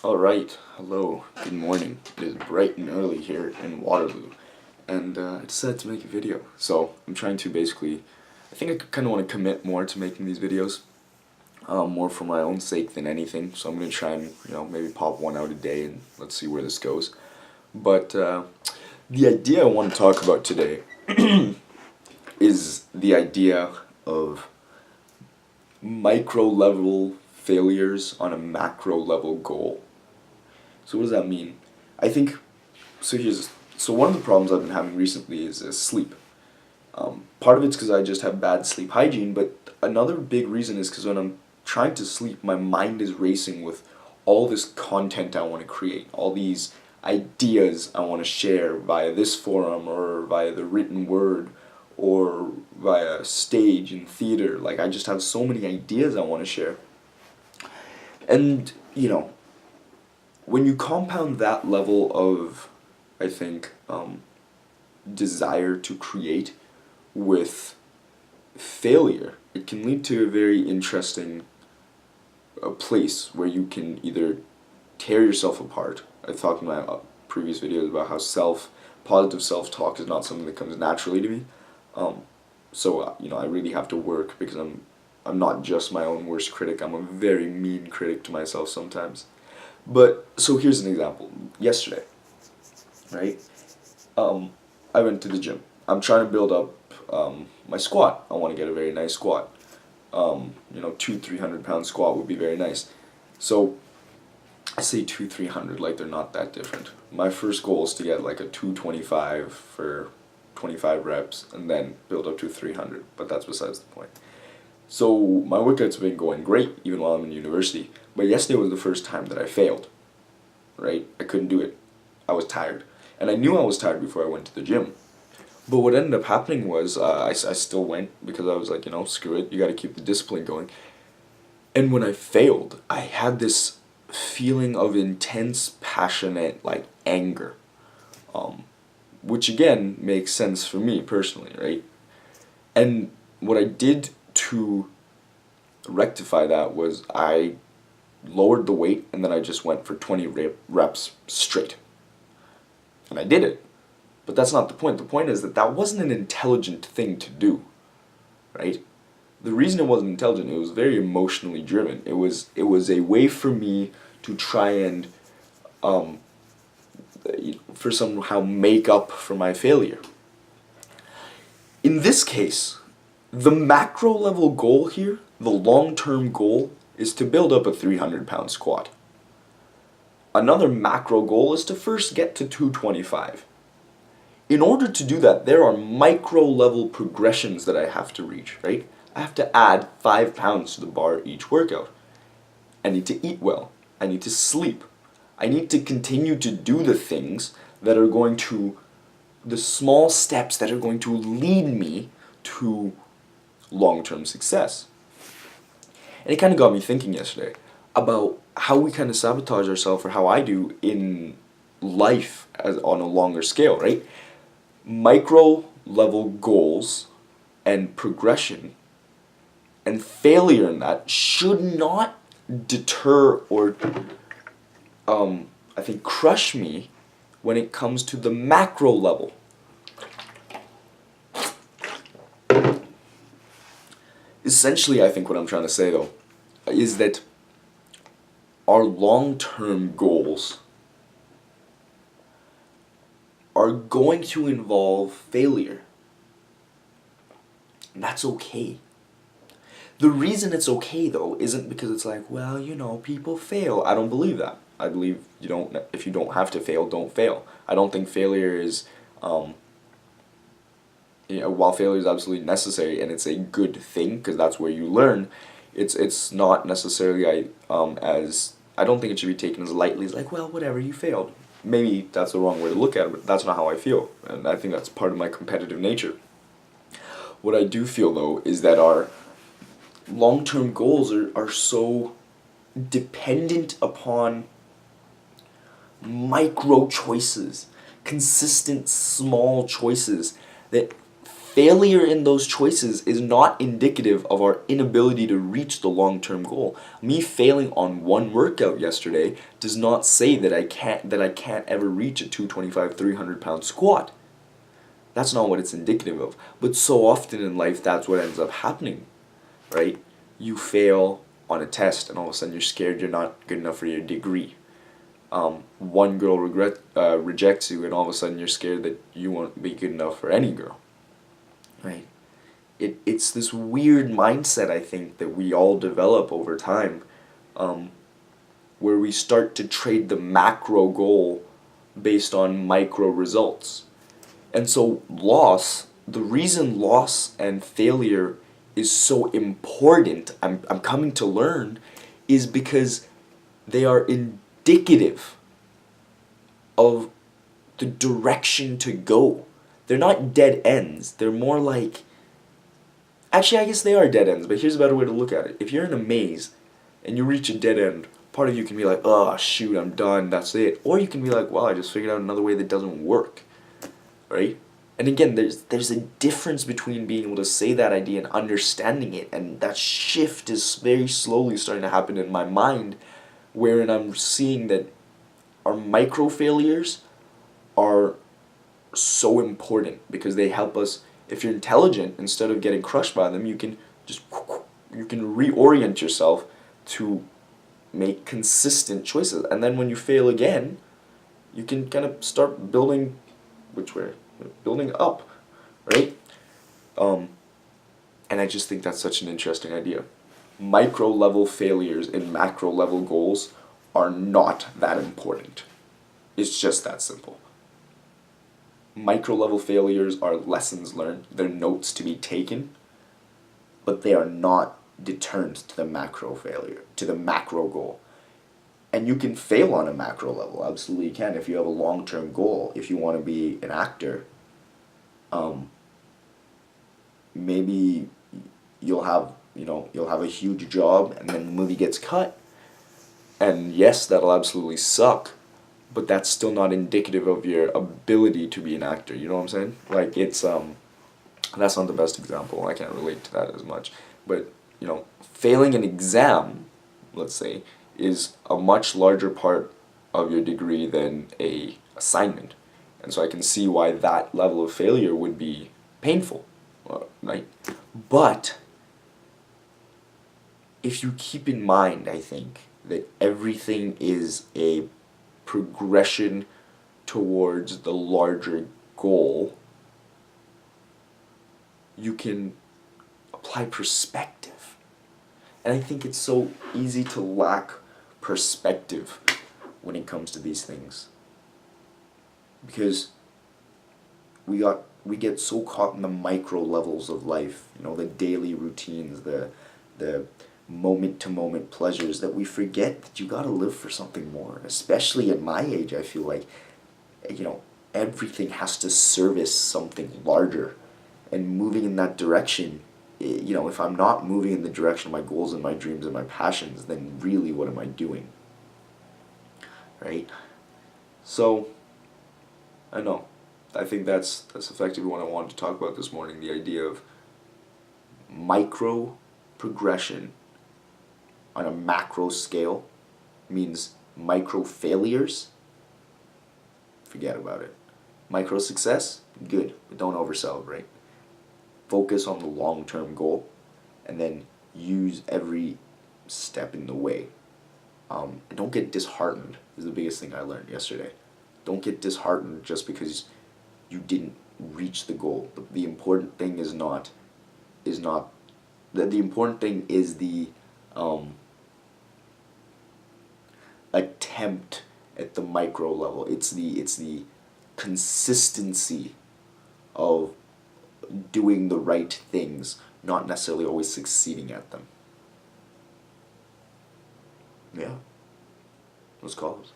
Alright, hello, good morning. It is bright and early here in Waterloo, and I decided to make a video. So, I'm trying to basically, I think I kind of want to commit more to making these videos, more for my own sake than anything. So I'm going to try and, maybe pop one out a day and let's see where this goes. But the idea I want to talk about today is the idea of micro-level failures on a macro-level goal. So what does that mean? I think, so one of the problems I've been having recently is sleep. Part of it's because I just have bad sleep hygiene, but another big reason is because when I'm trying to sleep, my mind is racing with all this content I want to create, all these ideas I want to share via this forum or via the written word or via stage and theater. Like, I just have so many ideas I want to share. And, when you compound that level of, I think, desire to create with failure, it can lead to a very interesting place where you can either tear yourself apart. I talked in my previous videos about how positive self-talk is not something that comes naturally to me. I really have to work because I'm not just my own worst critic. I'm a very mean critic to myself sometimes. But, so here's an example. Yesterday, right, I went to the gym. I'm trying to build up my squat. I want to get a very nice squat. 200-300 pound squat would be very nice. So, I say 200-300 like they're not that different. My first goal is to get like a 225 for 25 reps and then build up to 300, but that's besides the point. So my workouts have been going great even while I'm in university, but yesterday was the first time that I failed, right? I couldn't do it. I was tired. And I knew I was tired before I went to the gym. But what ended up happening was I still went because I was like, screw it, you gotta keep the discipline going. And when I failed, I had this feeling of intense, passionate, like, anger. Which again makes sense for me personally, right? And what I did to rectify that was I lowered the weight and then I just went for 20 reps straight. And I did it. But that's not the point. The point is that that wasn't an intelligent thing to do, right? The reason it wasn't intelligent, it was very emotionally driven. It was a way for me to try and for somehow make up for my failure. In this case, the macro level goal here, the long-term goal, is to build up a 300-pound squat. Another macro goal is to first get to 225. In order to do that, there are micro level progressions that I have to reach, right? I have to add 5 pounds to the bar each workout. I need to eat well. I need to sleep. I need to continue to do the things that are going to, the small steps that are going to lead me to long-term success. And it kind of got me thinking yesterday about how we kind of sabotage ourselves, or how I do in life on a longer scale, right? Micro-level goals and progression and failure in that should not deter or I think crush me when it comes to the macro level. Essentially, I think what I'm trying to say though is that our long-term goals are going to involve failure. And that's okay. The reason it's okay though isn't because it's like, well, people fail. I don't believe that. I believe if you don't have to fail, don't fail. I don't think failure is while failure is absolutely necessary and it's a good thing because that's where you learn, it's not necessarily I don't think it should be taken as lightly as like, well, whatever, you failed. Maybe that's the wrong way to look at it, but that's not how I feel, and I think that's part of my competitive nature. What I do feel though is that our long-term goals are so dependent upon micro choices, consistent small choices that failure in those choices is not indicative of our inability to reach the long-term goal. Me failing on one workout yesterday does not say that I can't ever reach a 225, 300-pound squat. That's not what it's indicative of. But so often in life, that's what ends up happening, right? You fail on a test, and all of a sudden you're scared you're not good enough for your degree. One girl rejects you, and all of a sudden you're scared that you won't be good enough for any girl, right? It's this weird mindset, I think, that we all develop over time, where we start to trade the macro goal based on micro results. And so the reason loss and failure is so important, I'm coming to learn, is because they are indicative of the direction to go. They're not dead ends. They're more like... Actually, I guess they are dead ends, but here's a better way to look at it. If you're in a maze and you reach a dead end, part of you can be like, oh, shoot, I'm done, that's it. Or you can be like, well, I just figured out another way that doesn't work. Right? And again, there's a difference between being able to say that idea and understanding it, and that shift is very slowly starting to happen in my mind, wherein I'm seeing that our micro failures are so important because they help us. If you're intelligent, instead of getting crushed by them, you can reorient yourself to make consistent choices, and then when you fail again, you can kind of start building building up, right? And I just think that's such an interesting idea. Micro level failures in macro level goals are not that important. It's just that simple. Micro level failures are lessons learned, they're notes to be taken, but they are not deterrents to the macro goal. And you can fail on a macro level, absolutely you can. If you have a long-term goal, if you want to be an actor, maybe you'll have a huge job, and then the movie gets cut, and yes, that'll absolutely suck, but that's still not indicative of your ability to be an actor. You know what I'm saying? Like, it's that's not the best example. I can't relate to that as much, but failing an exam, let's say, is a much larger part of your degree than a assignment. And so I can see why that level of failure would be painful, right? But if you keep in mind, I think, that everything is a progression towards the larger goal, you can apply perspective. And I think it's so easy to lack perspective when it comes to these things, because we get so caught in the micro levels of life, the daily routines, the moment to moment pleasures, that we forget that you gotta live for something more. Especially at my age, I feel like everything has to service something larger, and moving in that direction. If I'm not moving in the direction of my goals and my dreams and my passions, then really what am I doing? Right? So, I know. I think that's effectively what I wanted to talk about this morning, the idea of micro progression on a macro scale means micro failures, forget about it. Micro success, good, but don't over-celebrate. Focus on the long-term goal, and then use every step in the way. And don't get disheartened is the biggest thing I learned yesterday. Don't get disheartened just because you didn't reach the goal. The important thing is not the important thing is the attempt at the micro level. It's the consistency of doing the right things, not necessarily always succeeding at them. Yeah. Let's call it.